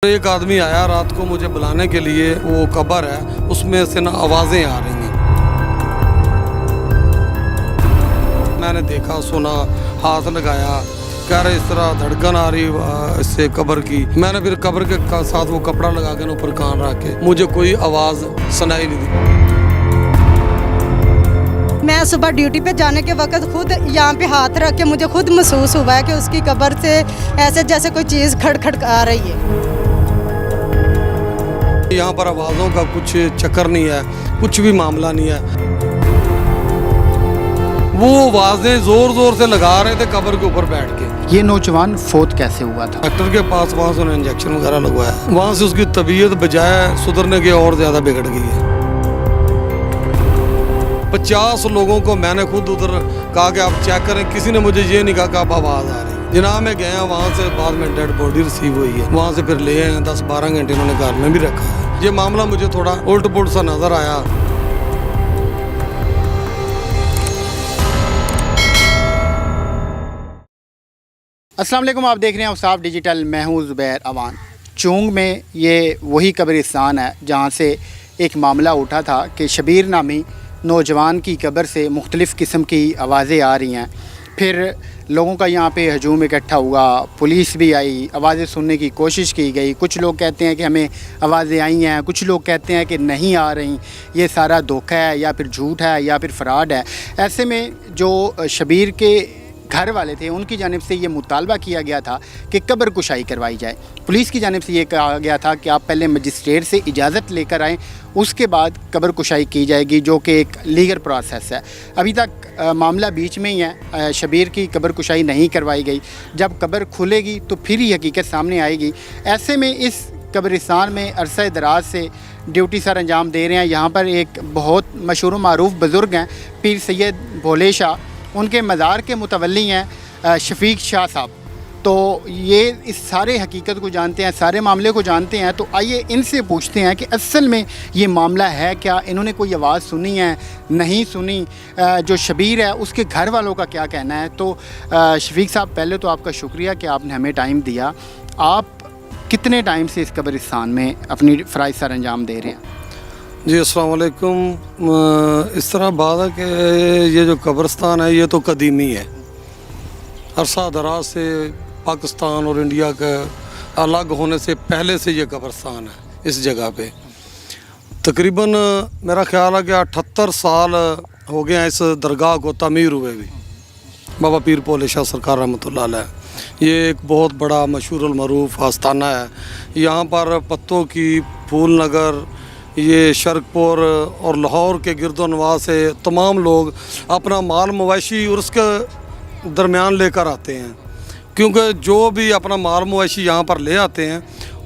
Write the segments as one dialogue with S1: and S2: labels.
S1: एक आदमी आया रात को मुझे बुलाने के लिए, वो कब्र है, उसमें से ना आवाज़ें आ रही हैं। मैंने देखा, सुना, हाथ लगाया, कह रहे इस तरह धड़कन आ रही इससे कब्र की। मैंने फिर कब्र के साथ वो कपड़ा लगा के ऊपर कान रख के, मुझे कोई आवाज़ सुनाई नहीं दी।
S2: मैं सुबह ड्यूटी पे जाने के वक्त खुद यहाँ पे हाथ रख के मुझे खुद महसूस हुआ है कि उसकी कब्र से ऐसे जैसे कोई चीज़ खड़खड़ आ रही है।
S1: यहाँ पर आवाज़ों का कुछ चक्कर नहीं है, कुछ भी मामला नहीं है। वो आवाज़ें ज़ोर ज़ोर से लगा रहे थे कब्र के ऊपर बैठ के।
S3: ये नौजवान फोत कैसे हुआ था?
S1: डॉक्टर के पास वहाँ से उन्हें इंजेक्शन वगैरह लगवाया, वहाँ से उसकी तबीयत बजाय सुधरने के और ज़्यादा बिगड़ गई है। 50 लोगों को मैंने खुद उधर कहा कि आप चेक करें, किसी ने मुझे ये नहीं कहा कि आप आवाज़ आ रही। जनाब में गए हैं, वहाँ से बाद में डेड बॉडी रिसीव हुई है, वहाँ से फिर ले आए हैं। 10-12 घंटे उन्होंने घर में भी रखा है। ये मामला मुझे थोड़ा उल्ट पुल्ट सा नज़र आया।
S3: अस्सलाम वालेकुम, आप देख रहे हैं औसाफ डिजिटल। मैं हूँ ज़ुबैर अवान। चोंग में ये वही कब्रिस्तान है जहाँ से एक मामला उठा था कि शबीर नामी नौजवान की कब्र से मुख्तलिफ़ किस्म की आवाज़ें आ रही हैं। फिर लोगों का यहाँ पे हजूम इकट्ठा हुआ, पुलिस भी आई, आवाज़ें सुनने की कोशिश की गई। कुछ लोग कहते हैं कि हमें आवाज़ें आई हैं, कुछ लोग कहते हैं कि नहीं आ रही, ये सारा धोखा है या फिर झूठ है या फिर फ़्रॉड है। ऐसे में जो शबीर के घर वाले थे उनकी जानिब से ये मुतालबा किया गया था कि कब्र कुशाई करवाई जाए। पुलिस की जानिब से ये कहा गया था कि आप पहले मजिस्ट्रेट से इजाज़त लेकर आएँ, उसके बाद कब्र कुशाई की जाएगी, जो कि एक लीगल प्रोसेस है। अभी तक मामला बीच में ही है, शबीर की कब्र कुशाई नहीं करवाई गई। जब कब्र खुलेगी तो फिर ही हकीकत सामने आएगी। ऐसे में इस कब्रिस्तान में अरसा दराज से ड्यूटी सर अंजाम दे रहे हैं। यहाँ पर एक बहुत मशहूर व मारूफ बुज़ुर्ग हैं, पीर सैयद भोले शाह, उनके मज़ार के मुतवल्ली हैं शफीक शाह साहब। तो ये इस सारे हकीकत को जानते हैं, सारे मामले को जानते हैं। तो आइए इनसे पूछते हैं कि असल में ये मामला है क्या, इन्होंने कोई आवाज़ सुनी है, नहीं सुनी, जो शबीर है उसके घर वालों का क्या कहना है। तो शफीक साहब, पहले तो आपका शुक्रिया कि आपने हमें टाइम दिया। आप कितने टाइम से इस कब्रिस्तान में अपनी फ़राइज़ सर अंजाम दे रहे हैं?
S1: जी अस्सलाम वालेकुम। इस तरह बात है कि ये जो कब्रिस्तान है ये तो कदीमी है। अरसा दराज से पाकिस्तान और इंडिया के अलग होने से पहले से ये कब्रिस्तान है इस जगह पे। तकरीबन मेरा ख्याल है कि 78 साल हो गए हैं इस दरगाह को तमीर हुए भी। बाबा पीर भोले शाह सरकार रहमतुल्लाह अलैह। ये एक बहुत बड़ा मशहूर मरूफ आस्थाना है। यहाँ पर पत्तों की फूल नगर, ये शरकपुर और लाहौर के गिरदोनवा से तमाम लोग अपना माल मवेशी और उसके दरमियान लेकर आते हैं, क्योंकि जो भी अपना माल मवेशी यहाँ पर ले आते हैं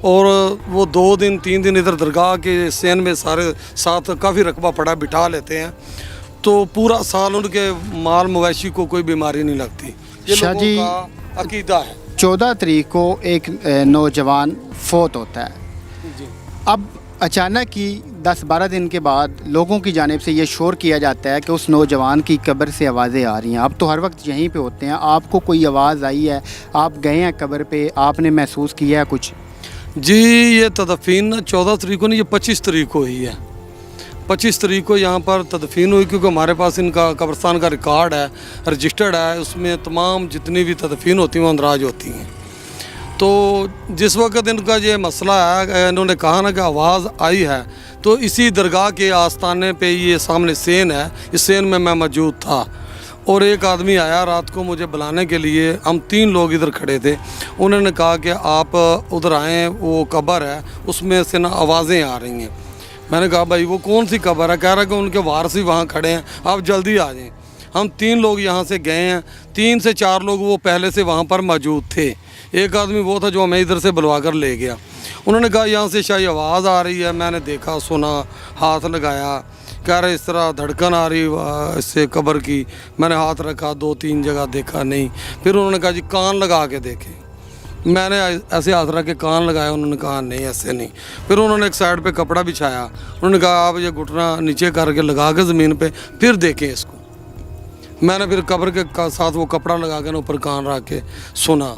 S1: और वो 2 दिन 3 दिन इधर दरगाह के सेन में सारे साथ काफ़ी रकबा पड़ा बिठा लेते हैं, तो पूरा साल उनके माल मवेशी को कोई बीमारी नहीं लगती। ये लोगों का अकीदा है।
S3: 14 तारीख को एक नौजवान फोत होता है। अब अचानक ही 10-12 दिन के बाद लोगों की जानिब से ये शोर किया जाता है कि उस नौजवान की कब्र से आवाज़ें आ रही हैं। आप तो हर वक्त यहीं पे होते हैं, आपको कोई आवाज़ आई है, आप गए हैं कब्र पे, आपने महसूस किया है कुछ?
S1: जी, ये तदफीन 14 तारीख को नहीं, ये 25 तारीख को ही है। 25 तारीख को यहाँ पर तदफीन हुई, क्योंकि हमारे पास इनका कब्रिस्तान का रिकॉर्ड है, रजिस्टर्ड है, उसमें तमाम जितनी भी तदफीन होती हैं वो अंदराज होती हैं। तो जिस वक्त इनका ये मसला है, इन्होंने कहा ना कि आवाज़ आई है, तो इसी दरगाह के आस्थाने पे ये सामने सेन है, इस सेन में मैं मौजूद था और एक आदमी आया रात को मुझे बुलाने के लिए। हम 3 लोग इधर खड़े थे। उन्होंने कहा कि आप उधर आएँ, वो कब्र है, उसमें से ना आवाज़ें आ रही हैं। मैंने कहा भाई वो कौन सी कब्र है? कह रहा कि उनके वारसी वहाँ खड़े हैं, आप जल्दी आ जाएँ। हम 3 लोग यहाँ से गए हैं, 3 से 4 लोग वो पहले से वहाँ पर मौजूद थे। एक आदमी वो था जो हमें इधर से बुलवा कर ले गया। उन्होंने कहा यहाँ से शायद आवाज़ आ रही है। मैंने देखा, सुना, हाथ लगाया, कह रहे इस तरह धड़कन आ रही इससे कब्र की। मैंने हाथ रखा, 2-3 जगह देखा, नहीं। फिर उन्होंने कहा जी कान लगा के देखें। मैंने ऐसे हाथ रख के कान लगाया, उन्होंने कहा नहीं ऐसे नहीं। फिर उन्होंने एक साइड पे कपड़ा बिछाया, उन्होंने कहा आप ये घुटना नीचे करके लगा के ज़मीन पे फिर देखें इसको। मैंने फिर कब्र के साथ वो कपड़ा लगा के ऊपर कान रख के सुना,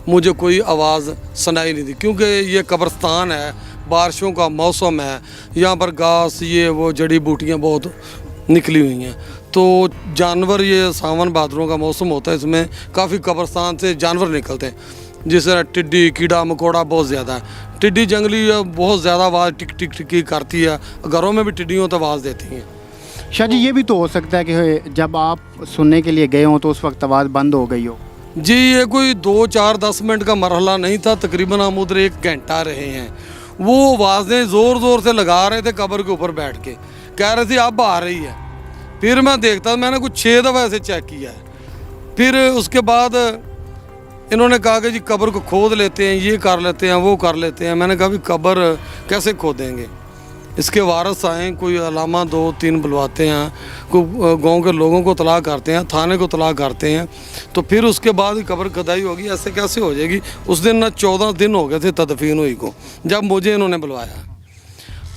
S1: मुझे कोई आवाज़ सुनाई नहीं दी, क्योंकि ये कब्रिस्तान है, बारिशों का मौसम है, यहाँ पर घास ये वो जड़ी बूटियाँ बहुत निकली हुई हैं। तो जानवर, ये सावन भादरों का मौसम होता है, इसमें काफ़ी कब्रिस्तान से जानवर निकलते हैं, जैसे टिड्डी, कीड़ा मकोड़ा बहुत ज़्यादा है। टिड्डी जंगली बहुत ज़्यादा आवाज़ टिक टिक टिक करती है, घरों में भी टिड्डियों तो आवाज़ देती हैं।
S3: शाह जी, ये भी तो हो सकता है कि जब आप सुनने के लिए गए हों तो उस वक्त आवाज़ बंद हो गई हो।
S1: जी, ये कोई 2, 4, 10 मिनट का मरहला नहीं था, तकरीबन हम उधर 1 घंटा रहे हैं। वो आवाज़ें ज़ोर ज़ोर से लगा रहे थे कब्र के ऊपर बैठ के, कह रहे थे अब आ रही है। फिर मैं देखता, मैंने कुछ 6 दफ़ा ऐसे चेक किया है। फिर उसके बाद इन्होंने कहा कि जी कब्र को खोद लेते हैं, ये कर लेते हैं, वो कर लेते हैं। मैंने कहा भी कब्र कैसे खोदेंगे, इसके वारस आए, कोई अलामा 2-3 बुलवाते हैं, कोई गांव के लोगों को तलाक करते हैं, थाने को तलाक करते हैं, तो फिर उसके बाद ही कब्र खुदाई होगी। ऐसे कैसे हो जाएगी? उस दिन ना 14 दिन हो गए थे तदफीन हुई को, जब मुझे इन्होंने बुलवाया।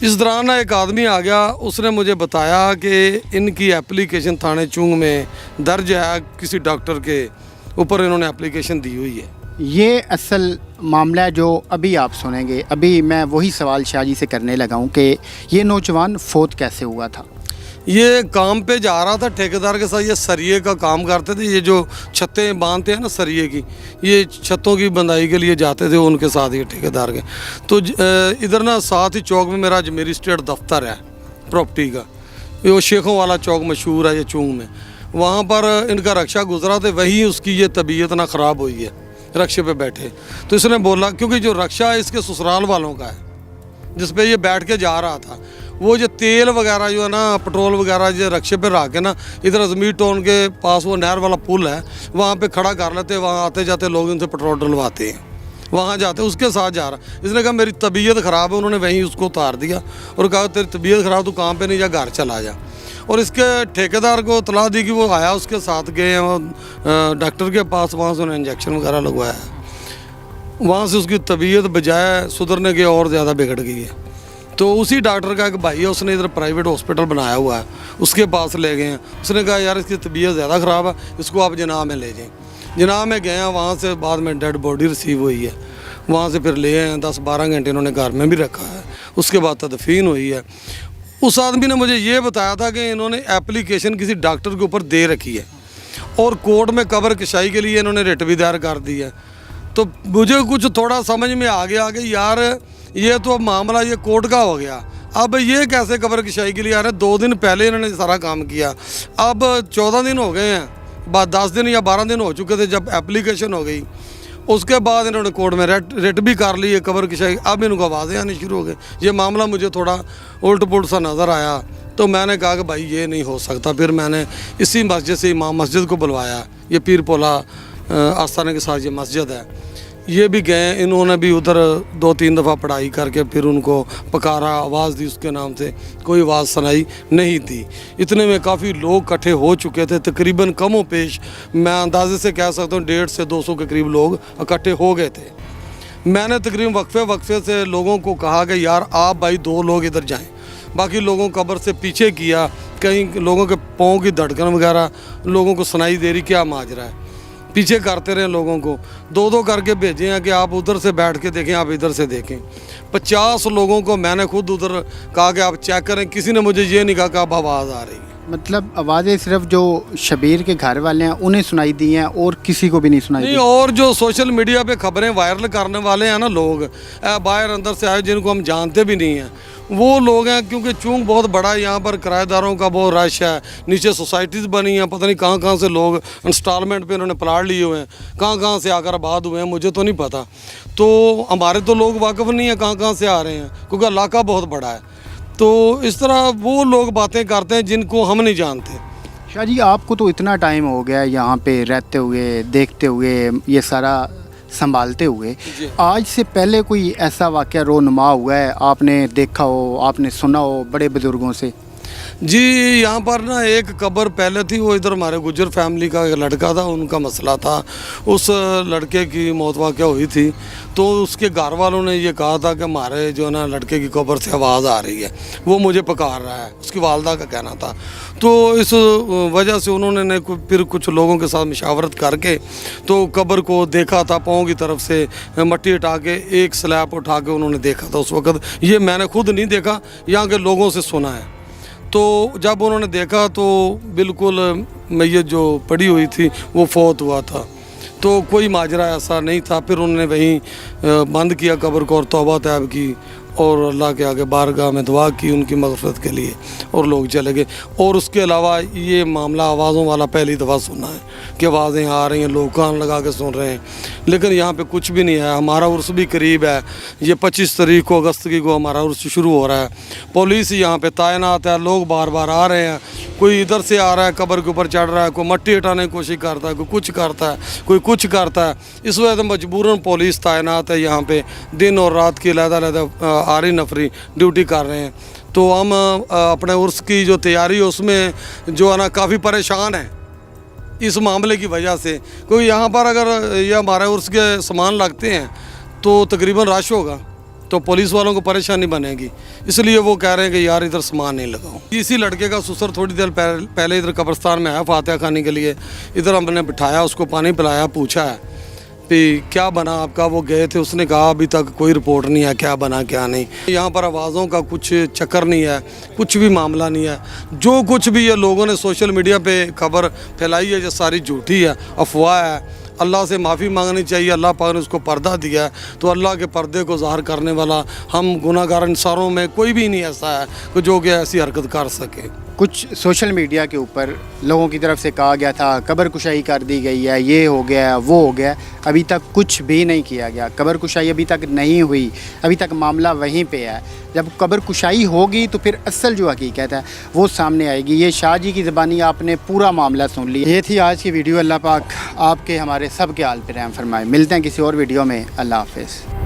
S1: इस दौरान ना एक आदमी आ गया, उसने मुझे बताया कि इनकी एप्लीकेशन थाने चुंग में दर्ज है, किसी डॉक्टर के ऊपर इन्होंने एप्लीकेशन दी हुई है।
S3: ये असल मामला है जो अभी आप सुनेंगे। अभी मैं वही सवाल शाह जी से करने लगा हूँ कि ये नौजवान फोत कैसे हुआ था।
S1: ये काम पे जा रहा था ठेकेदार के साथ, ये सरिये का काम करते थे, ये जो छतें बांधते हैं ना सरिये की, ये छतों की बंधाई के लिए जाते थे उनके साथ, ये ठेकेदार के। तो इधर ना साथ ही चौक में मेरा अजमेरी स्टेट दफ्तर है प्रॉपर्टी का, ये वो शेखों वाला चौक मशहूर है ये चुंग में, वहाँ पर इनका रक्षा गुजरा था, वहीं उसकी ये तबीयत ना ख़राब हुई है, रक्षे पे बैठे। तो इसने बोला, क्योंकि जो रक्षा है इसके ससुराल वालों का है जिस पे ये बैठ के जा रहा था, वो जो तेल वगैरह जो है ना, पेट्रोल वगैरह जो रक्षे पे रख के ना, इधर अजमीर टाउन के पास वो नहर वाला पुल है, वहाँ पे खड़ा कर लेते, वहाँ आते जाते लोग उनसे पेट्रोल डलवाते हैं, वहाँ जाते, उसके साथ जा रहा। इसने कहा मेरी तबीयत ख़राब है, उन्होंने वहीं उसको उतार दिया और कहा तेरी तबीयत ख़राब, तू काम पे नहीं जा, घर चला जा। और इसके ठेकेदार को इतला दी कि वो आया, उसके साथ गए डॉक्टर के पास, वहाँ से उन्हें इंजेक्शन वगैरह लगवाया। वहाँ से उसकी तबीयत बजाय सुधरने के और ज़्यादा बिगड़ गई है। तो उसी डॉक्टर का एक भाई है, उसने इधर प्राइवेट हॉस्पिटल बनाया हुआ है, उसके पास ले गए हैं। उसने कहा यार इसकी तबीयत ज़्यादा ख़राब है, इसको आप जनाब में ले जाएँ। जनाब में गए हैं, वहाँ से बाद में डेड बॉडी रिसीव हुई है, वहाँ से फिर ले आए हैं। 10-12 घंटे इन्होंने घर में भी रखा है, उसके बाद तदफीन हुई है। उस आदमी ने मुझे ये बताया था कि इन्होंने एप्लीकेशन किसी डॉक्टर के ऊपर दे रखी है और कोर्ट में कब्र कशाई के लिए इन्होंने रिट भी दायर कर दी है। तो मुझे कुछ थोड़ा समझ में आ गया कि यार ये तो अब मामला ये कोर्ट का हो गया, अब ये कैसे कब्र कशाई के लिए आ रहे हैं। 2 दिन पहले इन्होंने सारा काम किया, अब 14 दिन हो गए हैं, बाद 10 दिन या 12 दिन हो चुके थे जब एप्लीकेशन हो गई। उसके बाद इन्होंने कोर्ट में रिट भी कर ली है कब्र कशाई। अब इनको आवाज़ें आनी शुरू हो गई। ये मामला मुझे थोड़ा उल्ट पुल्ट सा नज़र आया, तो मैंने कहा कि भाई ये नहीं हो सकता। फिर मैंने इसी मस्जिद से इमाम मस्जिद को बुलवाया, ये पीर पोला आस्थाने के साथ ये मस्जिद है, ये भी गए, इन्होंने भी उधर 2-3 दफ़ा पढ़ाई करके फिर उनको पकारा, आवाज़ दी, उसके नाम से कोई आवाज़ सुनाई नहीं दी। इतने में काफ़ी लोग इकट्ठे हो चुके थे, तकरीबन कमो पेश मैं अंदाजे से कह सकता हूँ 150 से 200 के करीब लोग इकट्ठे हो गए थे। मैंने तकरीबन वक्फे से लोगों को कहा कि यार आप भाई 2 लोग इधर जाएँ, बाकी लोगों को कब्र से पीछे किया, कहीं लोगों के पाँव की धड़कन वगैरह लोगों को सुनाई दे रही, क्या माजरा है, पीछे करते रहे लोगों को। 2-2 करके भेजे हैं कि आप उधर से बैठ के देखें, आप इधर से देखें। 50 लोगों को मैंने खुद उधर कहा कि आप चेक करें, किसी ने मुझे ये नहीं कहा कि आप आवाज़ आ रही है।
S3: मतलब आवाज़ें सिर्फ जो शबीर के घर वाले हैं उन्हें सुनाई दी हैं और किसी को भी नहीं सुनाई
S1: नहीं,
S3: दी।
S1: और जो सोशल मीडिया पे खबरें वायरल करने वाले हैं ना लोग, बाहर अंदर से आए जिनको हम जानते भी नहीं हैं, वो लोग हैं। क्योंकि चुंग बहुत बड़ा है, यहाँ पर किराएदारों का बहुत रश है, नीचे सोसाइटीज़ बनी हैं, पता नहीं कहाँ से लोग इंस्टॉलमेंट पे इन्होंने प्लाट लिए हुए हैं, कहाँ से आकर आबाद हुए हैं, मुझे तो नहीं पता। तो हमारे तो लोग वाकिफ़ नहीं है कहाँ से आ रहे हैं, क्योंकि इलाका बहुत बड़ा है। तो इस तरह वो लोग बातें करते हैं जिनको हम नहीं जानते।
S3: शाह जी, आपको तो इतना टाइम हो गया यहाँ पे रहते हुए, देखते हुए, ये सारा संभालते हुए, आज से पहले कोई ऐसा वाक़या रोनुमा हुआ है, आपने देखा हो, आपने सुना हो बड़े बुज़ुर्गों से?
S1: जी यहाँ पर ना एक कब्र पहले थी, वो इधर हमारे गुज्जर फैमिली का एक लड़का था, उनका मसला था। उस लड़के की मौत वाक़या हुई थी, तो उसके घर वालों ने ये कहा था कि हमारे जो है ना लड़के की कब्र से आवाज़ आ रही है, वो मुझे पुकार रहा है, उसकी वालदा का कहना था। तो इस वजह से उन्होंने ने फिर कुछ लोगों के साथ मशावरत करके तो कब्र को देखा था, पाँव की तरफ से मट्टी हटा के एक स्लैब उठा के उन्होंने देखा था। उस वक़्त ये मैंने खुद नहीं देखा, यहाँ के लोगों से सुना है। तो जब उन्होंने देखा तो बिल्कुल मैयत जो पड़ी हुई थी वो फौत हुआ था, तो कोई माजरा ऐसा नहीं था। फिर उन्होंने वहीं बंद किया कब्र को और तौबा तैब की और अल्लाह के आगे बारगाह में दुआ की उनकी मग़फ़िरत के लिए, और लोग चले गए। और उसके अलावा ये मामला आवाज़ों वाला पहली दफ़ा सुना है कि आवाज़ें आ रही हैं, लोग कान लगा के सुन रहे हैं, लेकिन यहाँ पे कुछ भी नहीं है। हमारा उर्स भी करीब है, ये 25 तारीख को अगस्त की को हमारा उर्स शुरू हो रहा है। पुलिस यहाँ पे तैनात है, लोग बार बार आ रहे हैं, कोई इधर से आ रहा है कब्र के ऊपर चढ़ रहा है, कोई मट्टी हटाने की कोशिश करता है, कोई कुछ करता है, कोई कुछ करता है। इस वजह से मजबूरन पुलिस तैनात है यहाँ पे, दिन और रात की अलग-अलग आरी नफरी ड्यूटी कर रहे हैं। तो हम अपने उर्स की जो तैयारी है उसमें जो है ना काफ़ी परेशान है इस मामले की वजह से, क्योंकि यहाँ पर अगर ये हमारे उर्स के सामान लगते हैं तो तकरीबन रश होगा, तो पुलिस वालों को परेशानी बनेगी, इसलिए वो कह रहे हैं कि यार इधर सामान नहीं लगाओ। इसी लड़के का ससुर थोड़ी देर पहले इधर कब्रिस्तान में आया फातिहा खाने के लिए, इधर हमने बिठाया, उसको पानी पिलाया, पूछा है कि क्या बना आपका, वो गए थे, उसने कहा अभी तक कोई रिपोर्ट नहीं है क्या बना क्या नहीं। यहाँ पर आवाज़ों का कुछ चक्कर नहीं है, कुछ भी मामला नहीं है। जो कुछ भी ये लोगों ने सोशल मीडिया पे खबर फैलाई है जो सारी झूठी है, अफवाह है। अल्लाह से माफ़ी मांगनी चाहिए, अल्लाह पाक ने उसको पर्दा दिया है, तो अल्लाह के पर्दे को ज़ाहिर करने वाला हम गुनाहगार इंसानों में कोई भी नहीं ऐसा है कि जो कि ऐसी हरकत कर सके।
S3: कुछ सोशल मीडिया के ऊपर लोगों की तरफ से कहा गया था कब्र कुशाई कर दी गई है, ये हो गया वो हो गया, अभी तक कुछ भी नहीं किया गया। कब्र कुशाई अभी तक नहीं हुई, अभी तक मामला वहीं पे है। जब कब्र कुशाई होगी तो फिर असल जो हकीकत है वो सामने आएगी। ये शाह जी की ज़बानी आपने पूरा मामला सुन लिया। ये थी आज की वीडियो। अल्लाह पाक आपके हमारे सब के हाल पे रहम फरमाए। मिलते हैं किसी और वीडियो में। अल्लाह हाफ़िज़।